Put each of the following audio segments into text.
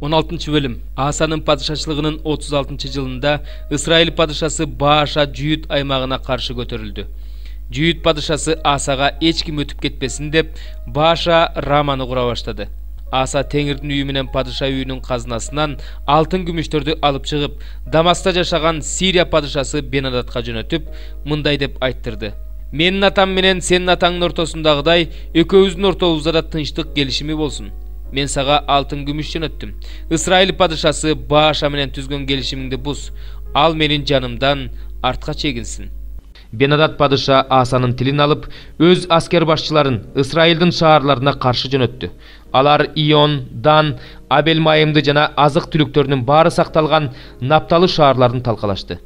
16-бөлім. Асанын падышачылыгынын 36-жылында Исраиль падышасы Бааша Жүйүт аймагына каршы көтөрүлдү. Жүйүт падышасы Асага эч ким өтүп кетпесин деп Бааша Раманы кура баштады. Аса Теңирдин үйү менен падыша үйүнүн казынасынан алтын күмүштөрдү алып чыгып, Дамаста жашаган Сирия падышасы Бенадатка жөнөтүп, мындай деп айттырды: "Менин атам менен сенин атаңдын ортосундагыдай экөөбүздүн ортобузда да тынчтык келишими болсун. Мен сага алтын күмүш жөнөттүм. Исраиль падышасы Бааша менен түзгөн келишимиңди буз. Ал менин жанымдан артка чегинсин." Бенадат падыша Асанын тилин алып, өз аскер башчыларын Исраилдин шаарларына каршы жөнөттү. Алар Ион, Дан, Абел-Майымды жана азык түлүктөрүнүн баары сакталган Напталы шаарларын талкалашты.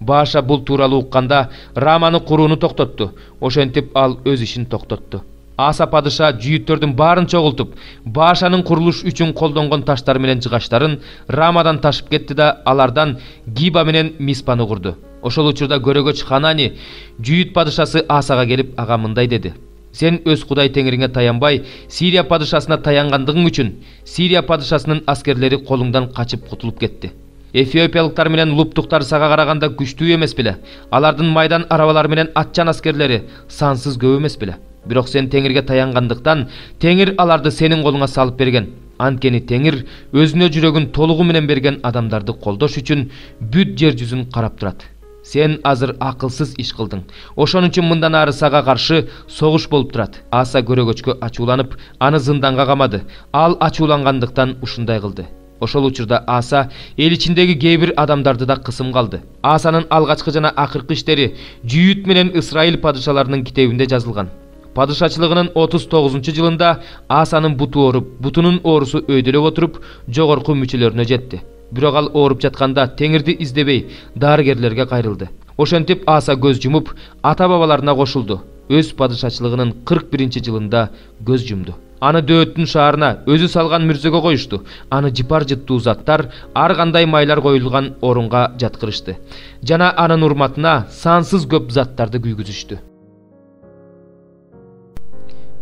Бааша бул тууралуу укканда Раманы курууну токтотту. Ошентип ал өз ишин токтотту. Аса падыша жүйүттөрдүн баарын чогултуп, Баашанын курулуш үчүн колдонгон таштар менен жыгаштарын Рамадан ташып кетти да алардан Гиба менен Миспаны курду. Ошол учурда көрөгөч Ханани жүйүт падышасы Асага келип ага мындай деди: "Сен өз Кудай Теңириңе таянбай, Сирия падышасына таянгандыгың үчүн Сирия падышасынын аскерлери колуңдан качып кутулуп кетти. Эфиопиялыктар менен луптуктар сага караганда күчтүү эмес беле? Алардын майдан арабалары менен атчан аскерлери сансыз көп эмес беле? Бирок сен Теңирге таянгандыктан Теңир аларды сенин колуңа салып берген. Анткени Теңир өзүнө жүрөгүн толугу менен берген адамдарды колдош үчүн бүт жер жүзүн карап турат. Сен азыр акылсыз иш кылдың. Ошон үчүн мындан ары сага каршы согуш болуп турат." Аса көрөгөчкө ачууланып, аны зынданга камады. Ал ачуулангандыктан ушундай кылды. Ошол учурда Аса эл ичиндеги кээ бир адамдарды да кысым калды. Асанын алгачкы жана акыркы иштери Жүйүт менен Исраиль падышаларынын китебинде жазылган. Падышачылыгынын 39-жылында Асанын буту ооруп, бутунун оорусу өйдөлөп отуруп, жогорку мүчөлөрүнө жетти. Бирок ал ооруп жатканда Теңирди издебей дарыгерлерге кайрылды. Ошентип Аса көз жумуп, ата-бабаларына кошулду. Өз падышачылыгынын 41-жылында көз жумду. Аны Дөөттүн шаарына өзү салган мүрзөгө коюшту. Аны жыпар жыттуу заттар ар кандай майлар коюлган орунга жаткырышты. Жана анын урматына сансыз көп заттарды күйгүзүштү.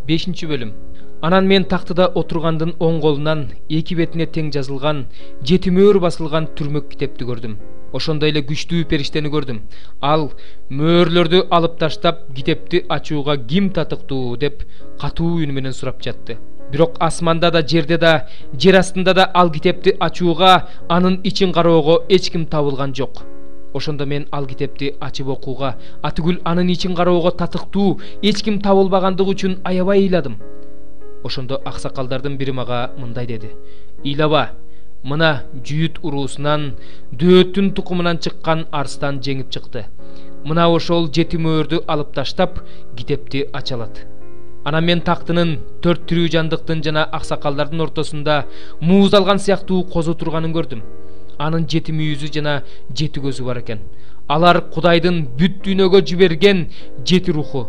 5-бөлүм. Анан мен тактыда отургандын оң колунан эки бетине тең жазылган 7 мөөр басылган түрмөк китепти көрдүм. Ошондой эле күчтүү периштени көрдүм. Ал мөөрлөрдү алып таштап, китепти ачууга ким татыктуу деп катуу үн менен сурап жатты. Бирок асманда да, жерде да, жер астында да ал китепти ачууга, анын ичин кароого эч ким табылган жок. Ошондо мен ал китепти ачып окууга, атүгүл анын ичин кароого татыктуу эч ким табылбагандыгы үчүн аябай ыйладым. Ошондо аксакалдардын бири мага мындай деди: "Ыйлаба, мына Жүйүт уруусунан Дөөттүн тукумунан чыккан арстан жеңип чыкты. Мына ошол 7 мөөрдү алып таштап, китепти ача алат." Анан мен тактынын 4 тирүү жандыктын жана аксакалдардын ортосунда мууздалган сыяктуу козу турганын көрдүм. Анын 7 мүйүзү жана 7 көзү бар экен. Алар Кудайдын бүт дүйнөгө жиберген 7 руху.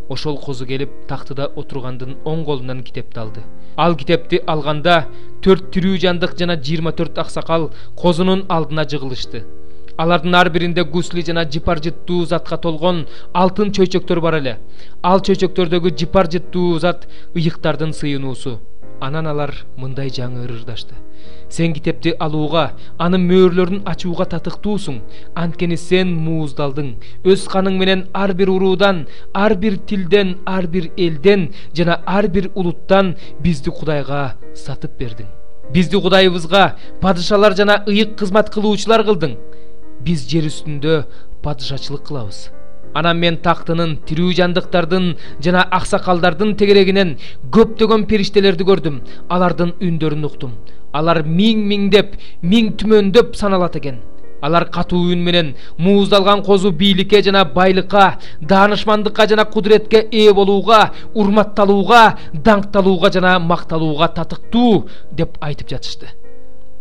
Ошол козу келип тактыда отургандын оң колунан китепти алды. Ал китепти алганда 4 тирүү жандык жана 24 аксакал козунун алдына жыгылышты. Алардын ар биринде гусли жана жыпар жыттуу затка толгон алтын чөйчөктөр бар эле. Ал чөйчөктөрдөгү жыпар жыттуу зат ыйыктардын сыйынуусу. Анан алар мындай жаңы ырырдашты: "Сен китепти алууга, анын мөөрлөрүн ачууга татыктуусуң. Анткени сен мууздалдың. Өз каның менен ар бир уруудан, ар бир тилден, ар бир элден жана ар бир улуттан бизди Кудайга сатып бердиң. Бизди Кудайыбызга падышалар жана ыйык кызмат кылуучулар кылдың. Биз жер үстүндө падышачылык кылабыз." Анан мен тактынын, тирүү жандыктардын жана аксакалдардын тегерегинен көптөгөн периштелерди көрдүм. Алардын үндөрүн уктум. Алар миңдеп, миң түмөндөп саналат экен. Алар катуу үн менен мууздалган козу бийликке жана байлыкка, даанышмандыкка жана кудуретке ээ болууга, урматталууга, даңкталууга жана макталууга татыктуу деп айтып жатышты.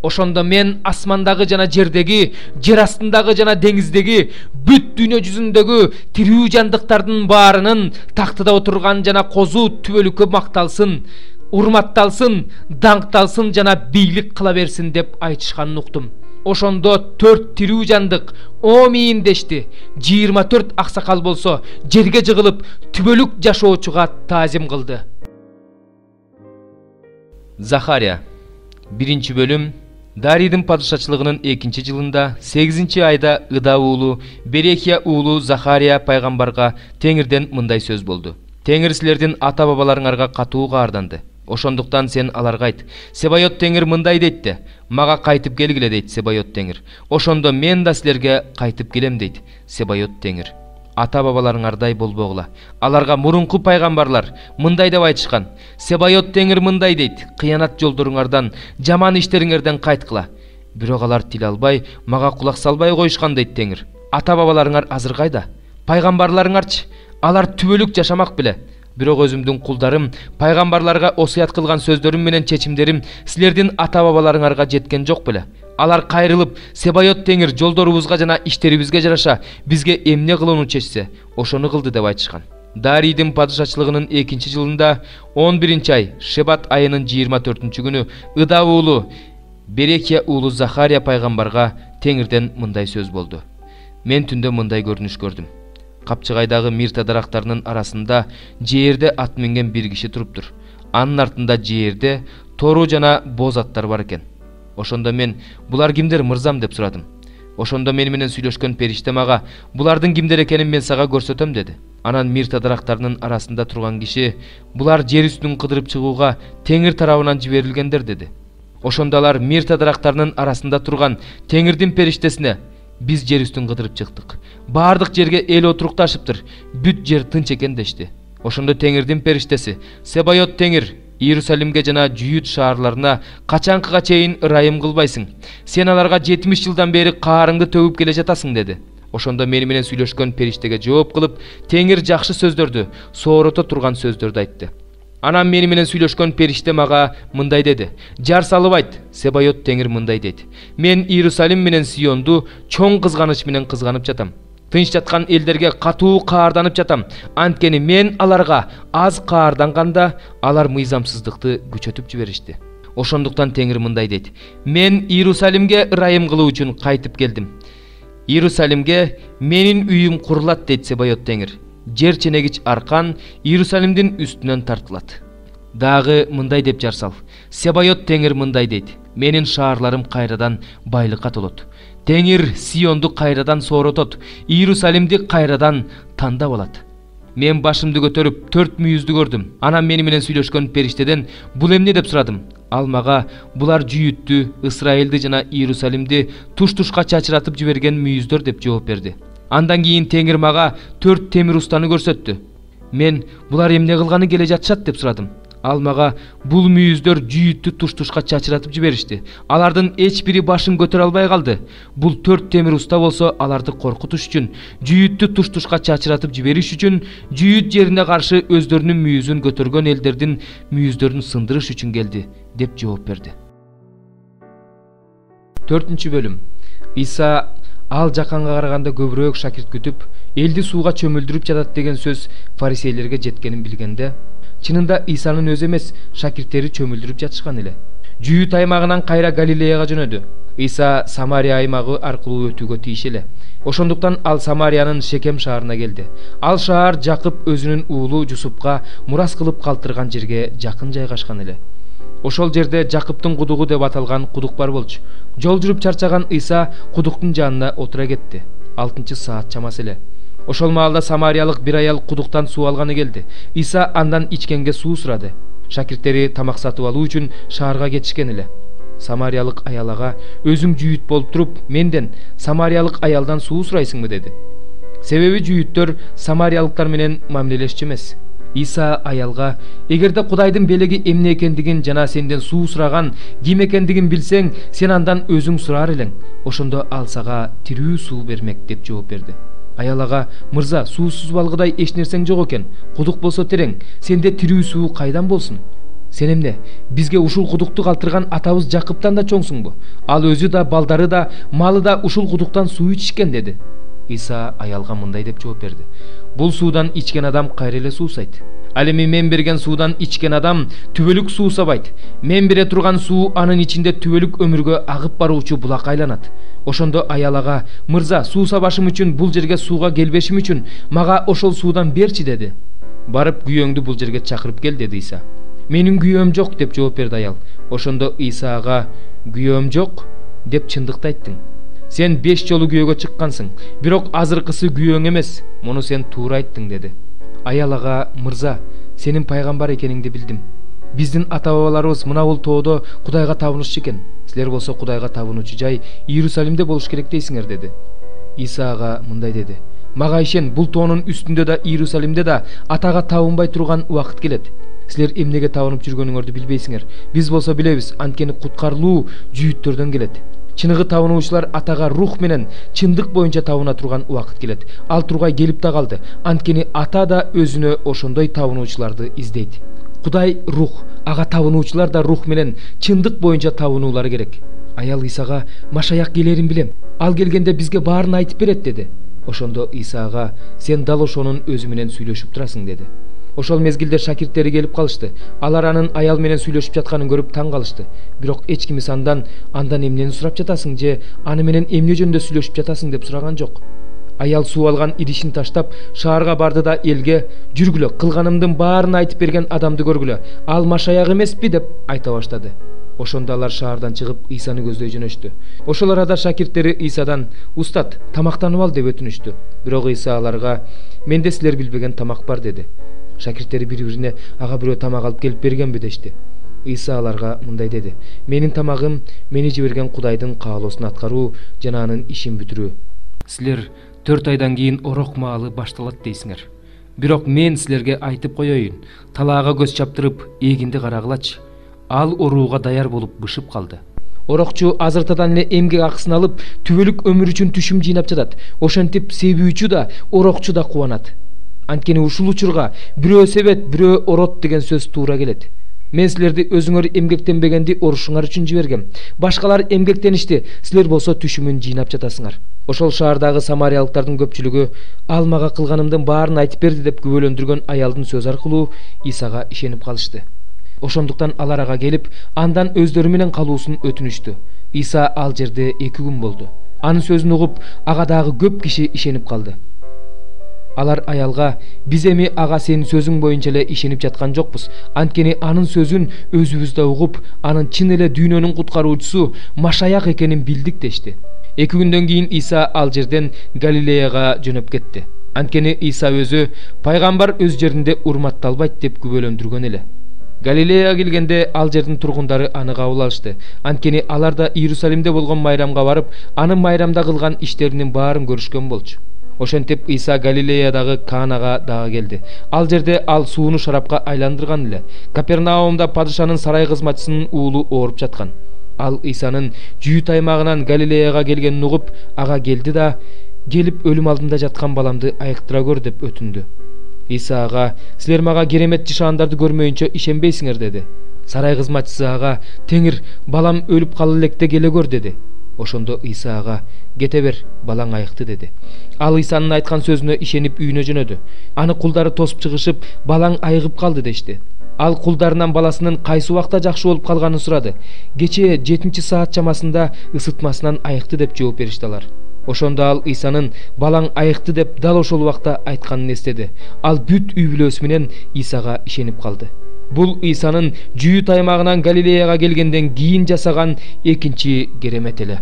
Ошондо мен асмандагы жана жердеги, жер астындагы жана деңиздеги, бүт дүйнө жүзүндөгү тирүү жандыктардын баарынын тактыда отурган жана козу түбөлүккө макталсын, урматталсын, даңкталсын жана бийлик кыла берсин деп айтышканын уктум. Ошондо 4 тирүү жандык омийин дешти. 24 аксакал болсо жерге жыгылып түбөлүк жашоочуга таазим кылды. Захария Birinci bölüm. Дарийдин падышачылыгынын 2-жылында 8-айда Ыда уулу Берекия уулу Захария пайгамбарга Теңирден мындай сөз болду. Теңир силердин ата-бабаларыңарга катуу каарданды. Ошондуктан сен аларга айт. Себайот Теңир мындай дейт да, мага кайтып келгиле дейт Себайот Теңир. Ошондо мен да силерге кайтып келем дейт Себайот Теңир. Ата-бабаларыңардай болбогула. Аларга мурунку пайгамбарлар мындай деп айтышкан. Себайот Теңир мындай дейт: кыянат жолдоруңардан, жаман иштериңерден кайткыла. Бирок алар тил албай, мага кулак салбай коюшкан дейт Теңир. Ата-бабаларыңар азыр кайда? Пайгамбарларыңарчы? Алар түбөлүк жашамак беле. Бирок өзүмдүн кулдарым пайгамбарларга осуят кылган сөздөрүм менен чечимдерим силердин ата-бабаларыңарга жеткен жок беле. Алар кайрылып, Себайот Теңир жолдорубузга жана иштерибизге жараша бизге эмне кылууну чечсе, ошону кылды деп айтышкан. Дарийдин падышачылыгынын 2-жылында 11-ай Шебат айынын 24-күнү Ыда уулу Берекия уулу Захария пайгамбарга Теңирден мындай сөз болду. Мен түндө мындай көрүнүш көрдүм. Капчыгайдагы мирта дарактарынын арасында жээрде ат минген бир киши туруптур. Анын артында жээрде тору жана боз аттар бар экен. Ошондо мен булар кимдер мырзам деп сурадым. Ошондо мени менен сүйлөшкөн периште мага булардын кимдер экенин мен сага көрсөтөм деди. Анан мирта дарактарынын арасында турган киши булар жер үстүн кыдырып чыгууга Теңир тарабынан жиберилгендер деди. Ошондо алар мирта дарактарынын арасында турган Теңирдин периштесине: биз жер үстүн кыдырып чыктык. Бардык жерге эл отурукташыптыр. Бүт жер тынч экен дешти. Ошондо Теңирдин периштеси: Себайот Теңир, Иерусалимге жана Жүйүт шаарларына качанкыга чейин ырайым кылбайсың? Сен аларга 70 жылдан бери каарыңды төгүп келе жатасың деди. Ошондо мени менен сүйлөшкөн периштеге жооп кылып, Теңир жакшы сөздөрдү, соорото турган сөздөрдү айтты. Анан мени менен сүйлөшкөн периште мага мындай деди: жар салып айт, Себайот Теңир мындай дейт: мен Иерусалим менен Сионду чоң кызганыч менен кызганып жатам. Тынч жаткан элдерге катуу каарданып жатам. Анткени мен аларга аз каарданганда алар мыйзамсыздыкты күчөтүп жиберишти. Ошондуктан Теңир мындай дейт: мен Иерусалимге ырайым кылуу үчүн кайтып келдим. Иерусалимге менин үйүм курулат дейт Себайот Теңир. Жер ченегич аркан Иерусалимдин үстүнөн тартылат. Дагы мындай деп жар сал: Себайот Теңир мындай дейт: менин шаарларым кайрадан байлыкка толот. Теңир Сионду кайрадан сооротот, Иерусалимди кайрадан тандап алат. Мен башымды көтөрүп 4 мүйүздү көрдүм. Анан мени менен сүйлөшкөн периштеден бул эмне деп сурадым. Ал мага булар Жүйүттү, Исраилди жана Иерусалимди туш-тушка чачыратып жиберген мүйүздөр деп жооп берди. Андан кийин Теңир мага 4 темир устаны көрсөттү. Мен булар эмне кылганы келе жатышат деп сурадым. Ал мага бул мүйүздөр Жүйүттү туш-тушка чачыратып жиберишти. Алардын эч бири башын көтөрө албай калды. Бул 4 темир уста болсо аларды коркутуш үчүн, Жүйүттү туш-тушка чачыратып жибериш үчүн, Жүйүт жерине каршы өздөрүнүн мүйүзүн көтөргөн элдердин мүйүздөрүн сындырыш үчүн келди деп жооп берди. 4 бөлүм. Иса ал жаканга караганда көбүрөөк шакирт күтүп, элди сууга чөмүлдүрүп жатат деген сөз фарисейлерге жеткенин билгенде, чынында Исанын өзү эмес, шакирттери чөмүлдүрүп жатышкан эле. Жүйүт аймагынан кайра Галилеяга жөнөдү. Иса Самария аймагы аркылуу өтүүгө тийиш эле. Ошондуктан ал Самариянын Шекем шаарына келди. Ал шаар Жакып өзүнүн уулу Жусупка мурас кылып калтырган жерге жакын жайгашкан эле. Ошол жерде Жакыптын кудугу деп аталган кудук бар болчу. Жол жүрүп чарчаган Иса кудуктун жанына отура кетти. 6-саат чамасы эле. Ошол маалда самариялык бир аял кудуктан суу алганы келди. Иса андан ичкенге суу сурады. Шакирттери тамак сатып алуу үчүн шаарга кетишкен эле. Самариялык аялага: өзүң жүйүт болуп туруп, менден самариялык аялдан суу сурайсыңбы деди. Себеби жүйүттөр самариялыктар менен мамилелешчү эмес. Иса аялга: эгерде Кудайдын белеги эмне экендигин жана сенден суу сураган ким экендигин билсең, сен андан өзүң сурар элең. Ошондо ал сага тирүү суу бермек деп жооп берди. Аял ага: мырза, суусуз балгыдай эч нерсең жок экен. Кудук болсо терең, сенде тирүү суу кайдан болсун? Сен эмне, бизге ушул кудукту калтырган атабыз Жакыптан да чоңсуңбу? Ал өзү да, балдары да, малы да ушул кудуктан суу ичишкен деди. Иса аялга мындай деп жооп берди: бул суудан ичкен адам кайра эле суусайт. Ал эми мен берген суудан ичкен адам түбөлүк суусабайт. Мен бере турган суу анын ичинде түбөлүк өмүргө агып баруучу булак айланат. Ошондо аял ага: мырза, суусабашым үчүн, бул жерге сууга келбешим үчүн мага ошол суудан берчи деди. Барып күйөөңдү бул жерге чакырып кел деди Иса. Менин күйөөм жок деп жооп берди аял. Ошондо Иса ага: Күйөөм жок деп чындыкты айттың. Сен 5 жолу күйөөгө чыккансың, бирок азыркысы күйөөң эмес. Муну сен туура айттың деди. Аял ага: Мырза, сенин пайгамбар экениңди билдим. Биздин ата бабаларыбыз мына бул тоодо Кудайга табынышчу экен. Силер болсо Кудайга табынуучу жай Иерусалимде болуш керек дейсиңер деди. Иса ага мындай деди: Мага ишен, бул тоонун үстүндө да Иерусалимде да атага табынбай турган убакыт келет. Силер эмнеге табынып жүргөнүңөрдү билбейсиңер. Биз болсо билебиз, анткени куткарылуу жүйүттөрдөн келет. Чыныгы табынуучулар атага рух менен чындык боюнча табына турган убакыт келет. Ал тургай келип да калды. Анткени ата да өзүнө ошондой табынуучуларды издейт. Кудай рух, ага табынуучулар да рух менен чындык боюнча табынуулары керек. Аял Исага: Машаяк келерин билем. Ал келгенде бизге баарын айтып берет деди. Ошондо Иса ага: Сен дал ошонун өзү менен сүйлөшүп турасың деди. Ошол мезгилде шакирттери келип калышты. Алар анын аял менен сүйлөшүп жатканын көрүп таң калышты. Бирок эч кимис андан эмнени сурап жатасың же аны менен эмне жөнүндө сүйлөшүп жатасың деп сураган жок. Аял суу алган идишин таштап шаарга барды да элге: Жүргүлө, кылганымдын баарын айтып берген адамды көргүлө. Ал Машаяк эмеспи деп айта баштады. Ошондо алар шаардан чыгып Исаны көздөй жөнөштү. Ошол арада шакирттери Исадан: Устат, тамактанып ал деп өтүнүштү. Бирок Иса аларга: Менде силер билбеген тамак бар деди. Шакирттери бири-бирине: Ага бирөө тамак алып келип бергенби дешти. Иса аларга мындай деди: Менин тамагым мени жиберген Кудайдын каалоосун аткаруу жана анын ишин бүтүрүү. Силер 4 айдан кийин орок маалы башталат дейсиңер. Бирок мен силерге айтып коеюн, талаага көз чаптырып, эгинди карагылачы. Ал орууга даяр болуп бышып калды. Орокчу азыртадан эле эмгек акысын алып, түбөлүк өмүр үчүн түшүм жыйнап жатат. Ошентип себүүчү да, орокчу да кубанат. Анткени ушул учурга бирөө себет, бирөө орот деген сөз туура келет. Мен силерди өзүңөр эмгектенбегенди орушуңар үчүн жибергем. Башкалар эмгектеништи, силер болсо түшүмүн жыйнап жатасыңар. Ошол шаардагы самариялыктардын көпчүлүгү ал мага кылганымдын баарын айтып берди деп күбөлөндүргөн аялдын сөзү аркылуу Исага ишенип калышты. Ошондуктан алар ага келип, андан өздөрү менен калуусун өтүнүштү. Иса ал жерде 2 күн болду. Анын сөзүн угуп, ага дагы көп киши ишенип калды. Алар аялга: Биз эми ага сенин сөзүң боюнча эле ишенип жаткан жокпуз. Анткени анын сөзүн өзүбүз да угуп, анын чын эле дүйнөнүн куткаруучусу Машаяк экенин билдик дешти. 2 күндөн кийин Иса ал жерден Галилеяга жөнөп кетти. Анткени Иса өзү пайгамбар өз жеринде урматталбайт деп күбөлөндүргөн эле. Галилеяга келгенде ал жердин тургундары аны кабыл алышты. Анткени алар да Иерусалимде болгон майрамга барып, анын майрамда кылган иштеринин баарын көрүшкөн болчу. Ошентип Иса Галилеядагы Канага дагы келди. Ал жерде ал сууну шарапка айландырган эле. Капернаумда падышанын сарай кызматчысынын уулу ооруп жаткан. Ал Исанын жүйүт аймагынан Галилеяга келгенин угуп, ага келди да: Келип өлүм алдында жаткан баламды айыктыра көр деп өтүндү. Иса ага: Силер мага керемет жышаандарды көрмөйүнчө ишенбейсиңер деди. Сарай кызматчысы ага: Теңир, балам өлүп кала электе келе көр деди. Ошондо Иса ага: Кете бер, балаң айыкты деди. Ал Исанын айткан сөзүнө ишенип үйүнө жөнөдү. Аны кулдары тосуп чыгышып, балаң айыгып калды дешти. Ал кулдарынан баласынын кайсы убакта жакшы болуп калганын сурады. Кечээ 7 саат чамасында ысытмасынан айыкты деп жооп беришти алар. Ошондо ал Исанын балаң айыкты деп дал ошол убакта айтканын эстеди. Ал бүт үй бүлөсү менен Исага ишенип калды. Бул Исанын жүйүт аймагынан Галилеяга келгенден кийин жасаган экинчи керемет эле.